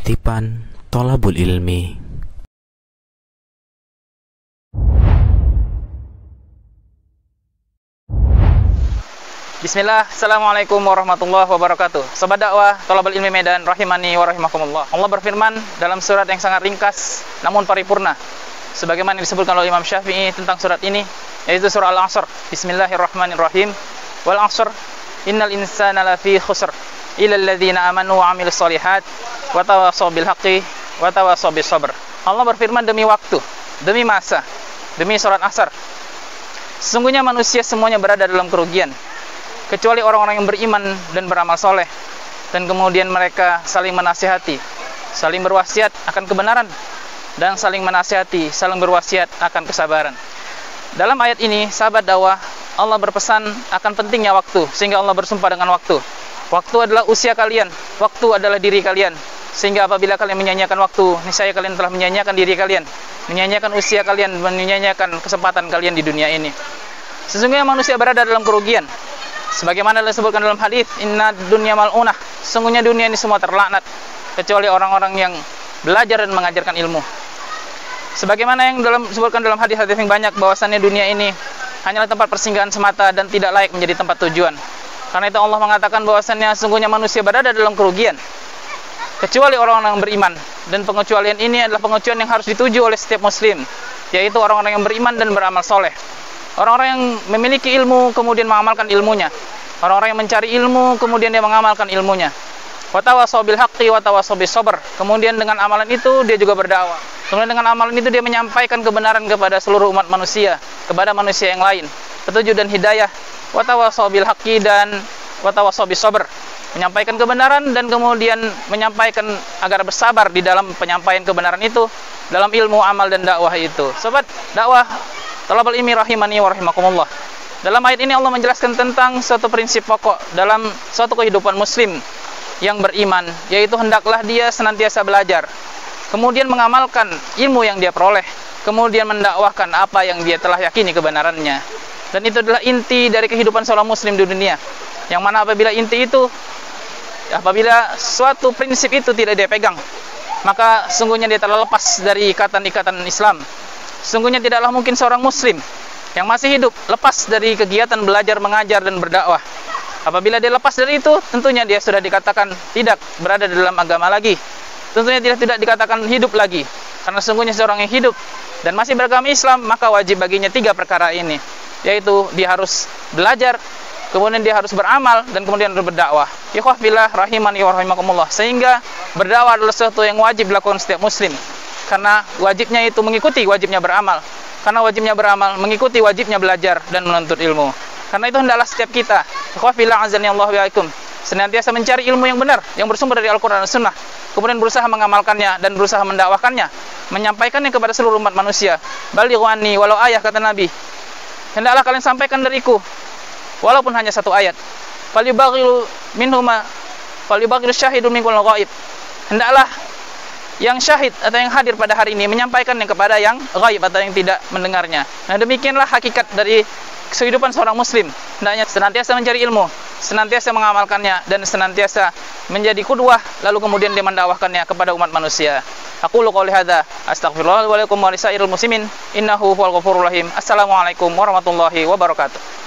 Kutipan Thalabul Ilmi. Bismillah, Assalamualaikum warahmatullahi wabarakatuh. Sobat dakwah Thalabul Ilmi Medan, rahimani wa rahimakumullah. Allah berfirman dalam surat yang sangat ringkas namun paripurna, sebagaimana disebutkan oleh Imam Syafi'i tentang surat ini, yaitu surah Al-Asr. Bismillahirrahmanirrahim. Wal 'ashr, innal insana lafi khusr, illa alladzina amanu wa 'amilus shalihat wa tawashaw bil haqqi wa tawashaw bis sabr. Allah berfirman demi waktu, demi masa, demi surat Asr. Sesungguhnya manusia semuanya berada dalam kerugian, kecuali orang-orang yang beriman dan beramal soleh, dan kemudian mereka saling menasihati, saling berwasiat akan kebenaran, dan saling menasihati, saling berwasiat akan kesabaran. Dalam ayat ini, sahabat dakwah, Allah berpesan akan pentingnya waktu, sehingga Allah bersumpah dengan waktu. Waktu adalah usia kalian, waktu adalah diri kalian, sehingga apabila kalian menyanyiakan waktu, niscaya kalian telah menyanyiakan diri kalian, menyanyiakan usia kalian, menyanyiakan kesempatan kalian di dunia ini. Sesungguhnya manusia berada dalam kerugian, sebagaimana disebutkan dalam hadis, inna dunya mal'unah, sesungguhnya dunia ini semua terlaknat, kecuali orang-orang yang belajar dan mengajarkan ilmu. Sebagaimana yang disebutkan dalam hadis-hadis yang banyak, bahwasannya dunia ini hanyalah tempat persinggahan semata dan tidak layak menjadi tempat tujuan. Karena itu Allah mengatakan bahwasannya sesungguhnya manusia berada dalam kerugian, kecuali orang-orang yang beriman. Dan pengecualian ini adalah pengecualian yang harus dituju oleh setiap muslim, yaitu orang-orang yang beriman dan beramal soleh. Orang-orang yang memiliki ilmu kemudian mengamalkan ilmunya. Orang-orang yang mencari ilmu kemudian dia mengamalkan ilmunya. Wa tawashaw bil haqqi wa tawashaw bis sabr. Kemudian dengan amalan itu dia juga berdakwah. Kemudian dengan amalan itu dia menyampaikan kebenaran kepada seluruh umat manusia, kepada manusia yang lain, petunjuk dan hidayah. Wa tawashaw bil haqqi dan wa tawashaw bis sabr. Menyampaikan kebenaran dan kemudian menyampaikan agar bersabar di dalam penyampaian kebenaran itu, dalam ilmu, amal dan dakwah itu. Sobat dakwah Thalabul Ilmi rahimani wa rahimakumullah. Dalam ayat ini Allah menjelaskan tentang suatu prinsip pokok dalam suatu kehidupan muslim yang beriman, yaitu hendaklah dia senantiasa belajar, kemudian mengamalkan ilmu yang dia peroleh, kemudian mendakwahkan apa yang dia telah yakini kebenarannya. Dan itu adalah inti dari kehidupan seorang muslim di dunia. Yang mana apabila inti itu, apabila suatu prinsip itu tidak dia pegang, maka sungguhnya dia telah lepas dari ikatan-ikatan Islam. Sungguhnya tidaklah mungkin seorang muslim yang masih hidup lepas dari kegiatan belajar, mengajar, dan berdakwah. Apabila dia lepas dari itu, tentunya dia sudah dikatakan tidak berada dalam agama lagi. Tentunya tidak dikatakan hidup lagi. Karena sungguhnya seorang yang hidup dan masih beragama Islam, maka wajib baginya 3 perkara ini, yaitu dia harus belajar, kemudian dia harus beramal, dan kemudian harus berdakwah. Ikhwah fillah rahimani wa rahimakumullah. Sehingga berdakwah adalah sesuatu yang wajib dilakukan setiap muslim. Karena wajibnya itu mengikuti wajibnya beramal. Karena wajibnya beramal mengikuti wajibnya belajar dan menuntut ilmu. Karena itu hendaklah setiap kita, ikhwah fillah azani Allah wa iyakum, senantiasa mencari ilmu yang benar, yang bersumber dari Al-Quran dan Sunnah, kemudian berusaha mengamalkannya dan berusaha mendakwakannya, menyampaikannya kepada seluruh umat manusia. Balighu anni walau ayah, kata Nabi, hendaklah kalian sampaikan dariku walaupun hanya 1 ayat. Falyubaghilu minhuma falyubaghilu syahidun minkum al-ghaib. Hendaklah yang syahid atau yang hadir pada hari ini menyampaikannya kepada yang ghaib atau yang tidak mendengarnya. Nah, demikianlah hakikat dari kehidupan seorang muslim. Hendaknya senantiasa mencari ilmu, senantiasa mengamalkannya, dan senantiasa menjadi qudwah, lalu kemudian dia mendakwahkannya kepada umat manusia. Aqulu qouli hadza, astaghfirullah wa lakum wa lisairil muslimin, innahu huwal ghafurur rahim. Assalamualaikum warahmatullahi wabarakatuh.